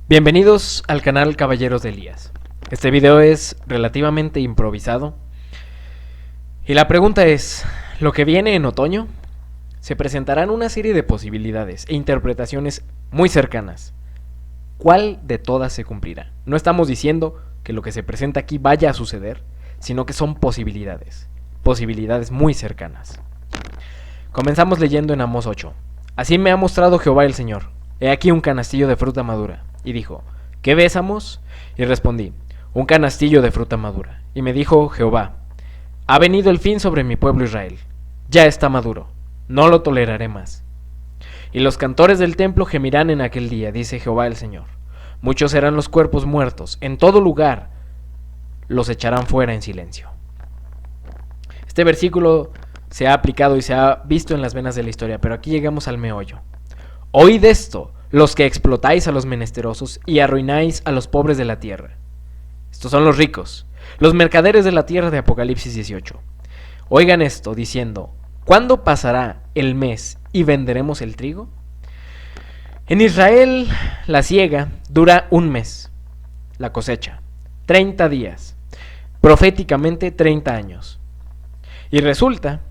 Bienvenidos al canal Caballeros de Elías. Este video es relativamente improvisado. Y la pregunta es, ¿lo que viene en otoño? Se presentarán una serie de posibilidades e interpretaciones muy cercanas. ¿Cuál de todas se cumplirá? No estamos diciendo que lo que se presenta aquí vaya a suceder, sino que son posibilidades muy cercanas. Comenzamos leyendo en Amós 8. Así me ha mostrado Jehová el Señor. He aquí un canastillo de fruta madura. Y dijo, ¿qué ves, Amós? Y respondí, un canastillo de fruta madura. Y me dijo Jehová, ha venido el fin sobre mi pueblo Israel. Ya está maduro, no lo toleraré más. Y los cantores del templo gemirán en aquel día, dice Jehová el Señor. Muchos serán los cuerpos muertos, en todo lugar los echarán fuera en silencio. Este versículo se ha aplicado y se ha visto en las venas de la historia, pero aquí llegamos al meollo. Oíd esto, los que explotáis a los menesterosos y arruináis a los pobres de la tierra. Estos son los ricos, los mercaderes de la tierra de Apocalipsis 18. Oigan esto, diciendo, ¿cuándo pasará el mes y venderemos el trigo? En Israel la siega dura un mes, la cosecha, 30 días, proféticamente 30 años. Y resulta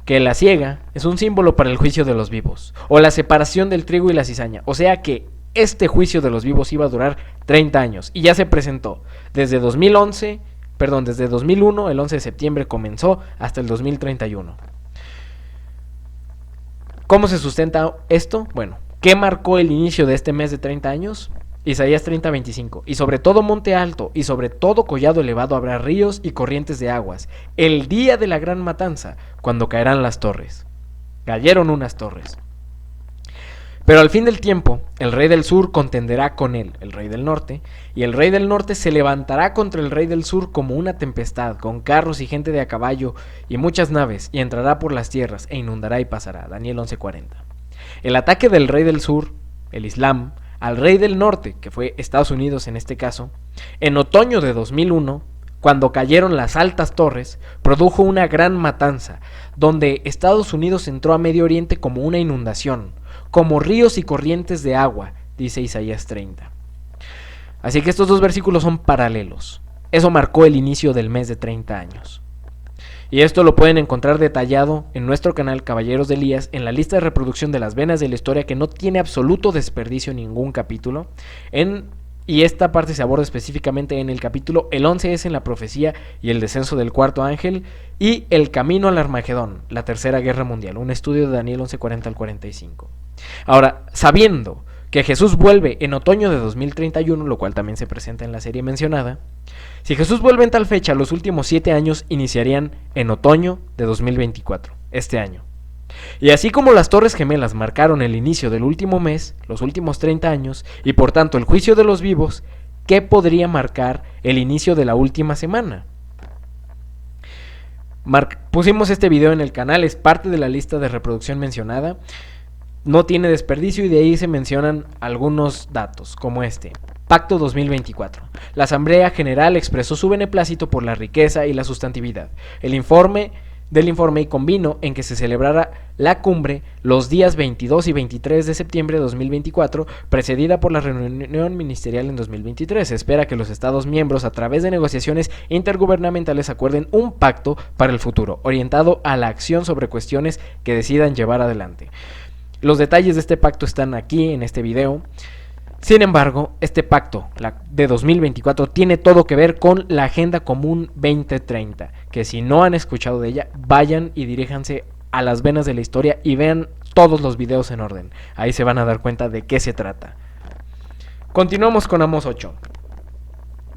que la siega es un símbolo para el juicio de los vivos, o la separación del trigo y la cizaña, o sea que este juicio de los vivos iba a durar 30 años, y ya se presentó desde 2001, el 11 de septiembre comenzó, hasta el 2031. ¿Cómo se sustenta esto? Bueno, ¿qué marcó el inicio de este mes de 30 años? Isaías 30:25, y sobre todo monte alto, y sobre todo collado elevado habrá ríos y corrientes de aguas, el día de la gran matanza, cuando caerán las torres. Cayeron unas torres. Pero al fin del tiempo, el rey del sur contenderá con él, el rey del norte, y el rey del norte se levantará contra el rey del sur como una tempestad, con carros y gente de a caballo y muchas naves, y entrará por las tierras, e inundará y pasará. Daniel 11:40. El ataque del rey del sur, el Islam, al rey del norte, que fue Estados Unidos en este caso, en otoño de 2001, cuando cayeron las altas torres, produjo una gran matanza, donde Estados Unidos entró a Medio Oriente como una inundación, como ríos y corrientes de agua, dice Isaías 30. Así que estos dos versículos son paralelos. Eso marcó el inicio del mes de 30 años. Y esto lo pueden encontrar detallado en nuestro canal Caballeros de Elías, en la lista de reproducción de las venas de la historia, que no tiene absoluto desperdicio en ningún capítulo. Y esta parte se aborda específicamente en el capítulo. El 11 es en la profecía y el descenso del cuarto ángel, y el camino al Armagedón, la tercera guerra mundial, un estudio de Daniel 11:40 al 45. Ahora, sabiendo que Jesús vuelve en otoño de 2031, lo cual también se presenta en la serie mencionada, si Jesús vuelve en tal fecha, los últimos 7 años iniciarían en otoño de 2024, este año. Y así como las Torres Gemelas marcaron el inicio del último mes, los últimos 30 años, y por tanto el juicio de los vivos, ¿qué podría marcar el inicio de la última semana? Pusimos este video en el canal, es parte de la lista de reproducción mencionada. No tiene desperdicio y de ahí se mencionan algunos datos, como este. Pacto 2024. La Asamblea General expresó su beneplácito por la riqueza y la sustantividad del informe y convino en que se celebrara la cumbre los días 22 y 23 de septiembre de 2024, precedida por la reunión ministerial en 2023. Se espera que los Estados miembros, a través de negociaciones intergubernamentales, acuerden un pacto para el futuro, orientado a la acción sobre cuestiones que decidan llevar adelante. Los detalles de este pacto están aquí en este video. Sin embargo, este pacto de 2024 tiene todo que ver con la Agenda Común 2030, que si no han escuchado de ella, vayan y diríjanse a las venas de la historia y vean todos los videos en orden. Ahí se van a dar cuenta de qué se trata. Continuamos con Amós 8.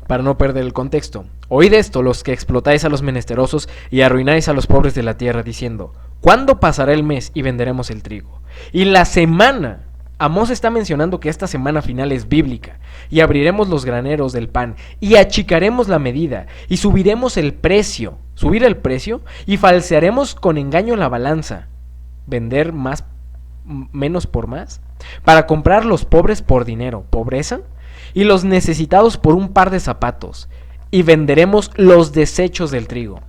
Para no perder el contexto. Oíd esto, los que explotáis a los menesterosos y arruináis a los pobres de la tierra, diciendo, ¿cuándo pasará el mes y venderemos el trigo? Y la semana. Amós está mencionando que esta semana final es bíblica, y abriremos los graneros del pan, y achicaremos la medida, y subiremos el precio, y falsearemos con engaño la balanza, vender menos por más, para comprar los pobres por dinero, pobreza, y los necesitados por un par de zapatos, y venderemos los desechos del trigo.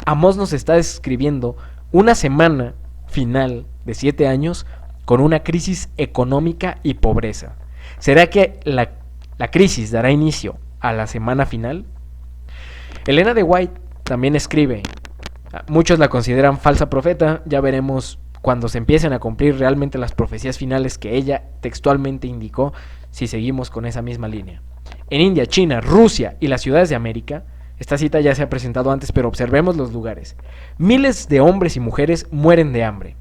Amós nos está describiendo una semana final de 7 años con una crisis económica y pobreza. ¿Será que la crisis dará inicio a la semana final? Elena de White también escribe, muchos la consideran falsa profeta, ya veremos cuando se empiecen a cumplir realmente las profecías finales que ella textualmente indicó, si seguimos con esa misma línea. En India, China, Rusia y las ciudades de América, esta cita ya se ha presentado antes, pero observemos los lugares. Miles de hombres y mujeres mueren de hambre.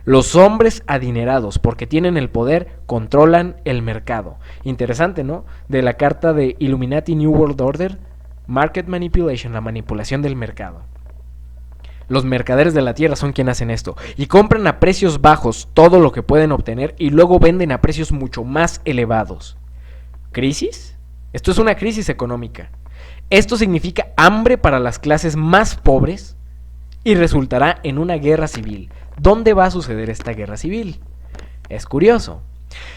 Los hombres adinerados, porque tienen el poder, controlan el mercado. Interesante, ¿no? De la carta de Illuminati New World Order, Market Manipulation, la manipulación del mercado. Los mercaderes de la tierra son quienes hacen esto y compran a precios bajos todo lo que pueden obtener y luego venden a precios mucho más elevados. ¿Crisis? Esto es una crisis económica. Esto significa hambre para las clases más pobres y resultará en una guerra civil. ¿Dónde va a suceder esta guerra civil? Es curioso.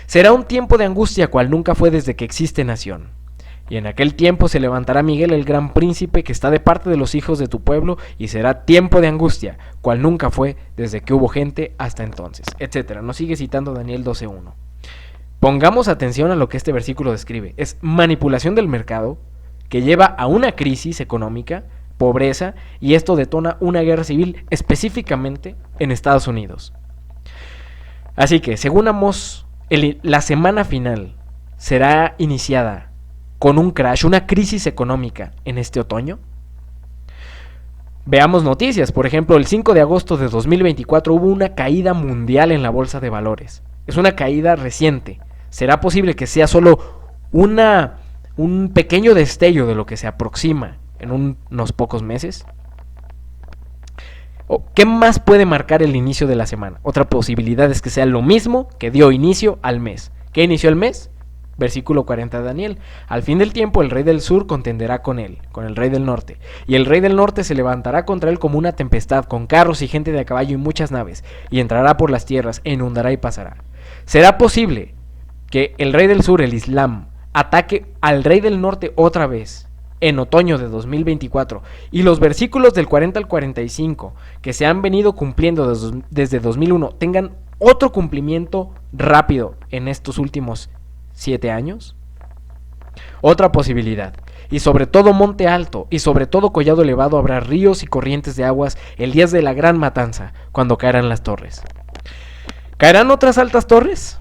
Será un tiempo de angustia cual nunca fue desde que existe nación. Y en aquel tiempo se levantará Miguel el gran príncipe que está de parte de los hijos de tu pueblo y será tiempo de angustia, cual nunca fue desde que hubo gente hasta entonces, etc. Nos sigue citando Daniel 12:1. Pongamos atención a lo que este versículo describe. Es manipulación del mercado que lleva a una crisis económica, pobreza, y esto detona una guerra civil específicamente en Estados Unidos. Así que, según Amós, la semana final será iniciada con un crash, una crisis económica en este otoño. Veamos noticias. Por ejemplo, el 5 de agosto de 2024 hubo una caída mundial en la bolsa de valores. Es una caída reciente. ¿Será posible que sea solo un pequeño destello de lo que se aproxima en unos pocos meses? ¿Qué más puede marcar el inicio de la semana? Otra posibilidad es que sea lo mismo que dio inicio al mes. ¿Qué inició el mes? Versículo 40 de Daniel. Al fin del tiempo el rey del sur contenderá con él, con el rey del norte. Y el rey del norte se levantará contra él como una tempestad, con carros y gente de a caballo y muchas naves, y entrará por las tierras, e inundará y pasará. ¿Será posible que el rey del sur, el Islam, ataque al rey del norte otra vez en otoño de 2024 y los versículos del 40 al 45 que se han venido cumpliendo desde 2001 tengan otro cumplimiento rápido en estos últimos 7 años? Otra posibilidad. Y sobre todo monte alto y sobre todo collado elevado habrá ríos y corrientes de aguas el día de la gran matanza, cuando caerán las torres. ¿Caerán otras altas torres?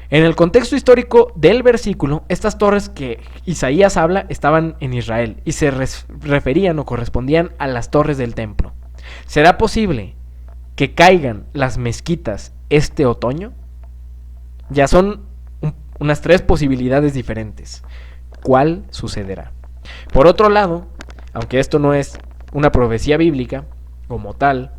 En el contexto histórico del versículo, estas torres que Isaías habla estaban en Israel y se referían o correspondían a las torres del templo. ¿Será posible que caigan las mezquitas este otoño? Ya son unas 3 posibilidades diferentes. ¿Cuál sucederá? Por otro lado, aunque esto no es una profecía bíblica como tal,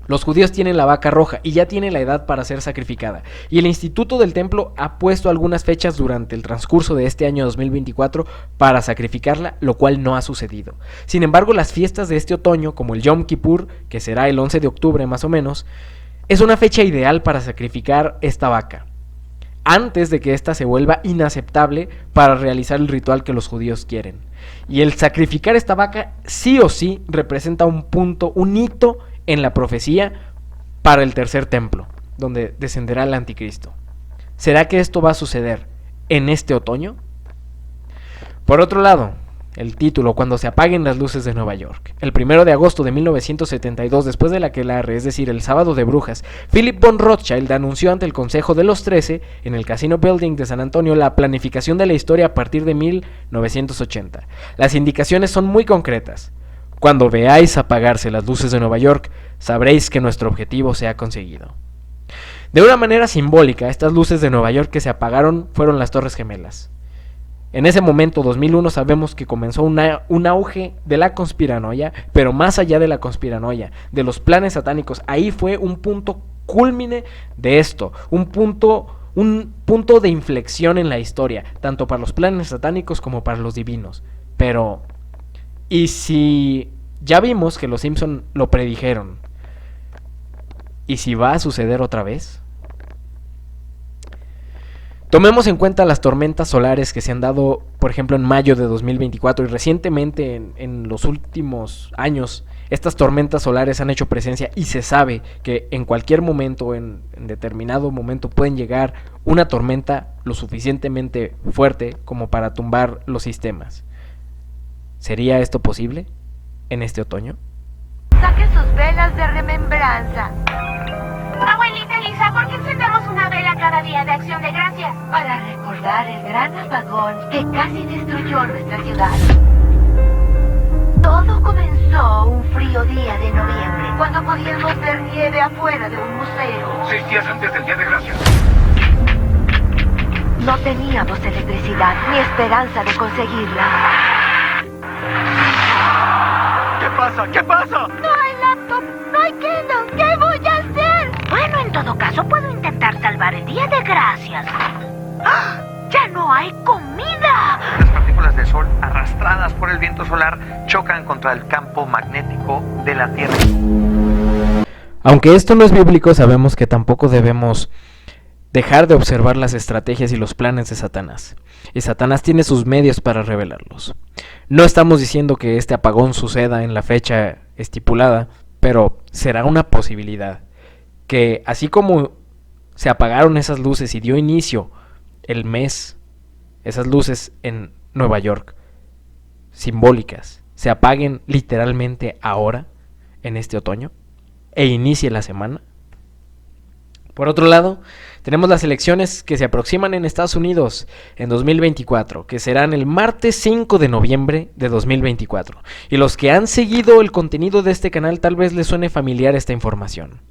los judíos tienen la vaca roja y ya tiene la edad para ser sacrificada. Y el Instituto del Templo ha puesto algunas fechas durante el transcurso de este año 2024 para sacrificarla, lo cual no ha sucedido. Sin embargo, las fiestas de este otoño, como el Yom Kippur, que será el 11 de octubre más o menos, es una fecha ideal para sacrificar esta vaca, antes de que ésta se vuelva inaceptable para realizar el ritual que los judíos quieren. Y el sacrificar esta vaca sí o sí representa un punto, un hito en la profecía para el tercer templo, donde descenderá el anticristo. ¿Será que esto va a suceder en este otoño? Por otro lado, el título, cuando se apaguen las luces de Nueva York. El 1 de agosto de 1972, después de la aquelarre, es decir, el sábado de brujas, Philip von Rothschild anunció ante el Consejo de los 13, en el Casino Building de San Antonio, la planificación de la historia a partir de 1980. Las indicaciones son muy concretas. Cuando veáis apagarse las luces de Nueva York, sabréis que nuestro objetivo se ha conseguido. De una manera simbólica, estas luces de Nueva York que se apagaron fueron las Torres Gemelas. En ese momento, 2001, sabemos que comenzó un auge de la conspiranoia, pero más allá de la conspiranoia, de los planes satánicos, ahí fue un punto cúlmine de esto, un punto de inflexión en la historia, tanto para los planes satánicos como para los divinos. Pero, ¿y si ya vimos que los Simpson lo predijeron? ¿Y si va a suceder otra vez? Tomemos en cuenta las tormentas solares que se han dado, por ejemplo, en mayo de 2024 y recientemente en los últimos años Estas tormentas solares han hecho presencia y se sabe que en cualquier momento, en determinado momento, pueden llegar una tormenta lo suficientemente fuerte como para tumbar los sistemas. ¿Sería esto posible en este otoño? Saque sus velas de remembranza. Abuelita Lisa, ¿por qué encendemos una vela cada día de Acción de Gracias? Para recordar el gran apagón que casi destruyó nuestra ciudad. Todo comenzó un frío día de noviembre, cuando podíamos ver nieve afuera de un museo. 6 días antes del Día de Gracias. No teníamos electricidad ni esperanza de conseguirla. ¿Qué pasa? ¿Qué pasa? No hay laptop, no hay Kindle. ¿Qué voy a hacer? Bueno, en todo caso, puedo intentar salvar el Día de Gracias. ¡Ah! ¡Ya no hay comida! Las partículas de sol arrastradas por el viento solar chocan contra el campo magnético de la Tierra. Aunque esto no es bíblico, sabemos que tampoco debemos dejar de observar las estrategias y los planes de Satanás. Y Satanás tiene sus medios para revelarlos. No estamos diciendo que este apagón suceda en la fecha estipulada, pero será una posibilidad. Que así como se apagaron esas luces y dio inicio el mes, esas luces en Nueva York, simbólicas, se apaguen literalmente ahora, en este otoño, e inicie la semana. Por otro lado, tenemos las elecciones que se aproximan en Estados Unidos en 2024, que serán el martes 5 de noviembre de 2024. Y los que han seguido el contenido de este canal tal vez les suene familiar esta información.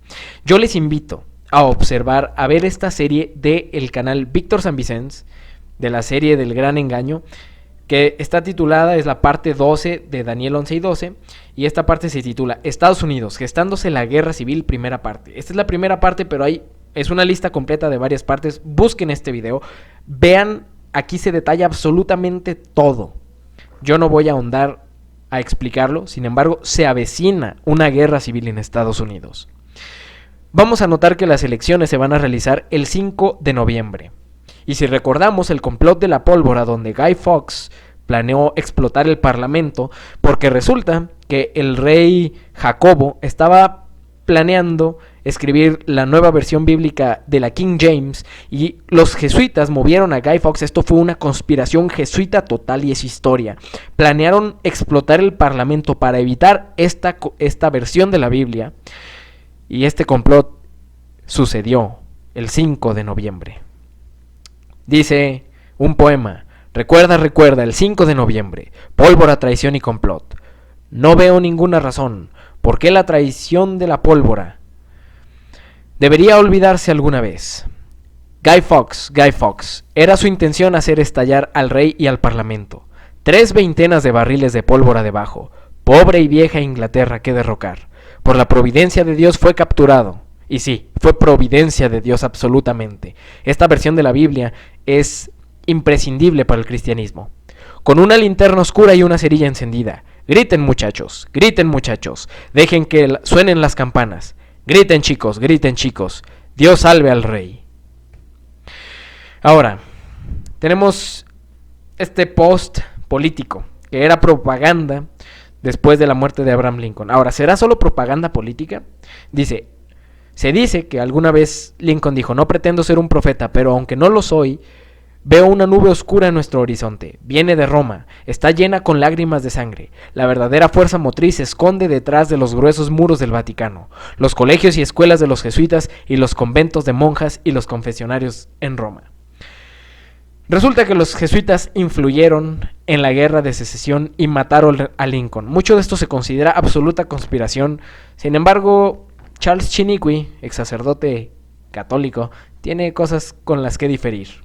Yo les invito a observar, a ver esta serie del canal Víctor San Vicens, de la serie del Gran Engaño, que está titulada, es la parte 12 de Daniel 11 y 12, y esta parte se titula Estados Unidos, gestándose la guerra civil, primera parte. Esta es la primera parte, pero es una lista completa de varias partes. Busquen este video, vean, aquí se detalla absolutamente todo. Yo no voy a ahondar a explicarlo, sin embargo, se avecina una guerra civil en Estados Unidos. Vamos a notar que las elecciones se van a realizar el 5 de noviembre. Y si recordamos el complot de la pólvora donde Guy Fawkes planeó explotar el parlamento, porque resulta que el rey Jacobo estaba planeando escribir la nueva versión bíblica de la King James y los jesuitas movieron a Guy Fawkes. Esto fue una conspiración jesuita total y es historia. Planearon explotar el parlamento para evitar esta versión de la Biblia y este complot sucedió el 5 de noviembre. Dice un poema: recuerda, el 5 de noviembre, pólvora, traición y complot. No veo ninguna razón por qué la traición de la pólvora debería olvidarse alguna vez. Guy Fawkes, era su intención hacer estallar al rey y al parlamento. 3 veintenas de barriles de pólvora debajo. Pobre y vieja Inglaterra que derrocar. Por la providencia de Dios fue capturado. Y sí, fue providencia de Dios absolutamente. Esta versión de la Biblia es imprescindible para el cristianismo. Con una linterna oscura y una cerilla encendida. Griten muchachos, dejen que suenen las campanas. Griten chicos, Dios salve al rey. Ahora, tenemos este post político, que era propaganda después de la muerte de Abraham Lincoln. Ahora, ¿será solo propaganda política? Se dice que alguna vez Lincoln dijo: no pretendo ser un profeta, pero aunque no lo soy, veo una nube oscura en nuestro horizonte. Viene de Roma, está llena con lágrimas de sangre. La verdadera fuerza motriz se esconde detrás de los gruesos muros del Vaticano, los colegios y escuelas de los jesuitas y los conventos de monjas y los confesionarios en Roma. Resulta que los jesuitas influyeron en la guerra de secesión y mataron a Lincoln. Mucho de esto se considera absoluta conspiración. Sin embargo, Charles Chiniquy, ex sacerdote católico, tiene cosas con las que diferir.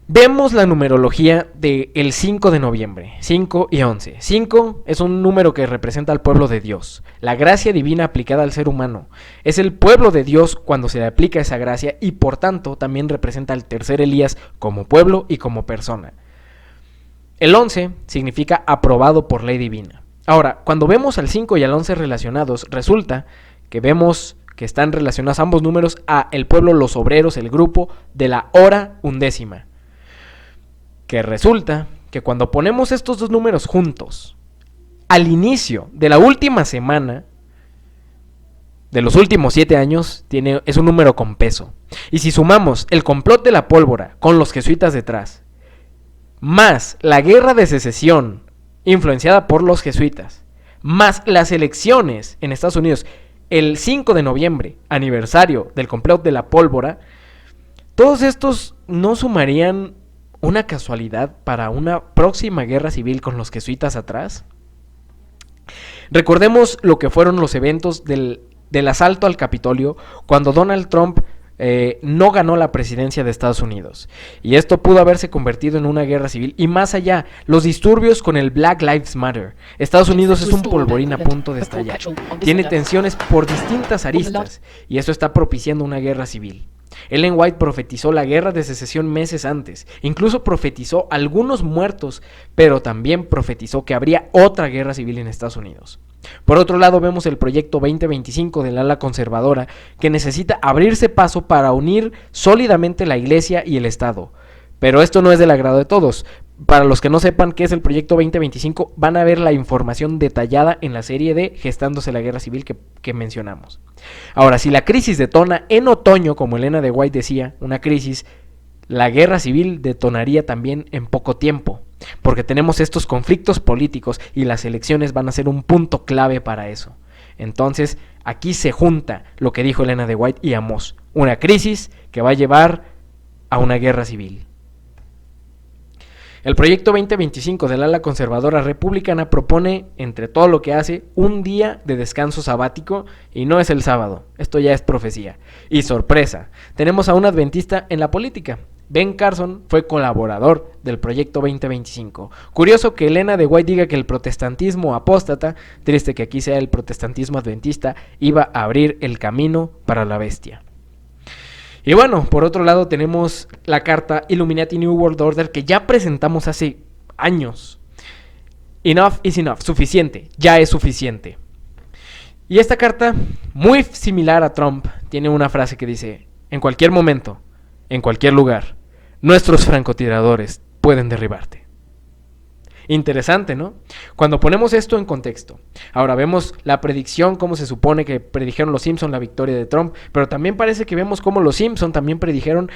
Vemos la numerología del 5 de noviembre, 5 y 11. 5 es un número que representa al pueblo de Dios, la gracia divina aplicada al ser humano. Es el pueblo de Dios cuando se le aplica esa gracia y por tanto también representa al tercer Elías como pueblo y como persona. El 11 significa aprobado por ley divina. Ahora, cuando vemos al 5 y al 11 relacionados, resulta que vemos que están relacionados ambos números a el pueblo, los obreros, el grupo de la hora undécima. Que resulta que cuando ponemos estos dos números juntos, al inicio de la última semana de los últimos 7 años es un número con peso. Y si sumamos el complot de la pólvora con los jesuitas detrás, más la guerra de secesión influenciada por los jesuitas, más las elecciones en Estados Unidos el 5 de noviembre, aniversario del complot de la pólvora, todos estos no sumarían una casualidad para una próxima guerra civil con los jesuitas atrás. Recordemos lo que fueron los eventos del asalto al Capitolio cuando Donald Trump no ganó la presidencia de Estados Unidos. Y esto pudo haberse convertido en una guerra civil. Y más allá, los disturbios con el Black Lives Matter. Estados Unidos es un polvorín a punto de estallar. Tiene tensiones por distintas aristas. Y esto está propiciando una guerra civil. Ellen White profetizó la guerra de secesión meses antes. Incluso profetizó algunos muertos, pero también profetizó que habría otra guerra civil en Estados Unidos. Por otro lado, vemos el proyecto 2025 del ala conservadora, que necesita abrirse paso para unir sólidamente la Iglesia y el Estado. Pero esto no es del agrado de todos. Para los que no sepan qué es el proyecto 2025, van a ver la información detallada en la serie de Gestándose la Guerra Civil que mencionamos. Ahora, si la crisis detona en otoño, como Elena de White decía, una crisis, la guerra civil detonaría también en poco tiempo, porque tenemos estos conflictos políticos y las elecciones van a ser un punto clave para eso. Entonces, aquí se junta lo que dijo Elena de White y Amós, una crisis que va a llevar a una guerra civil. El proyecto 2025 del ala conservadora republicana propone, entre todo lo que hace, un día de descanso sabático, y no es el sábado, esto ya es profecía. Y sorpresa, tenemos a un adventista en la política. Ben Carson fue colaborador del proyecto 2025. Curioso que Elena de White diga que el protestantismo apóstata, triste que aquí sea el protestantismo adventista, iba a abrir el camino para la bestia. Y bueno, por otro lado tenemos la carta Illuminati New World Order que ya presentamos hace años. Enough is enough, suficiente, ya es suficiente. Y esta carta, muy similar a Trump, tiene una frase que dice: en cualquier momento, en cualquier lugar, nuestros francotiradores pueden derribarte. Interesante, ¿no? Cuando ponemos esto en contexto, ahora vemos la predicción, cómo se supone que predijeron los Simpson la victoria de Trump, pero también parece que vemos cómo los Simpson también predijeron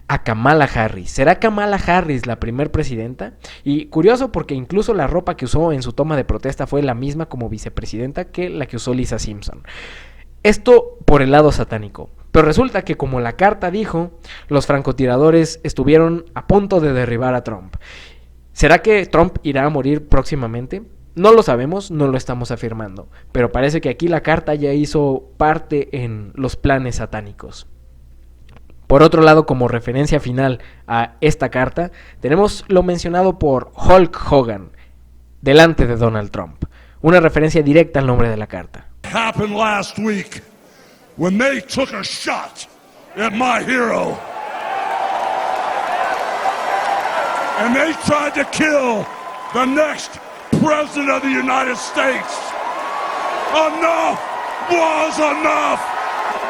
a Kamala Harris. ¿Será Kamala Harris la primer presidenta? Y curioso porque incluso la ropa que usó en su toma de protesta fue la misma como vicepresidenta que la que usó Lisa Simpson. Esto por el lado satánico. Pero resulta que, como la carta dijo, los francotiradores estuvieron a punto de derribar a Trump. ¿Será que Trump irá a morir próximamente? No lo sabemos, no lo estamos afirmando, pero parece que aquí la carta ya hizo parte en los planes satánicos. Por otro lado, como referencia final a esta carta, tenemos lo mencionado por Hulk Hogan delante de Donald Trump, una referencia directa al nombre de la carta. Happened last week when they took a shot at my hero. And they tried to kill the next president of the United States. Enough was enough.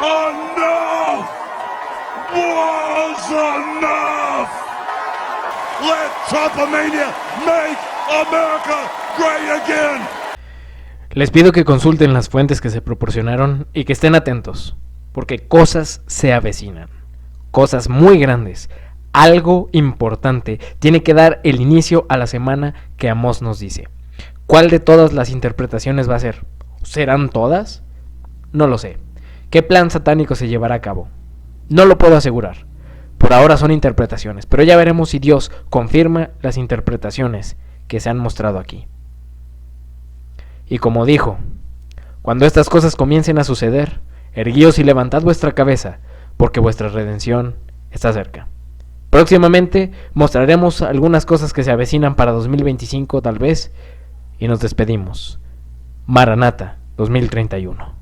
Enough was enough. Let Trumpomania make America great again. Les pido que consulten las fuentes que se proporcionaron y que estén atentos, porque cosas se avecinan, cosas muy grandes. Algo importante tiene que dar el inicio a la semana que Amós nos dice. ¿Cuál de todas las interpretaciones va a ser? ¿Serán todas? No lo sé. ¿Qué plan satánico se llevará a cabo? No lo puedo asegurar. Por ahora son interpretaciones, pero ya veremos si Dios confirma las interpretaciones que se han mostrado aquí. Y como dijo, cuando estas cosas comiencen a suceder, erguíos y levantad vuestra cabeza, porque vuestra redención está cerca. Próximamente mostraremos algunas cosas que se avecinan para 2025 tal vez, y nos despedimos. Maranata 2031.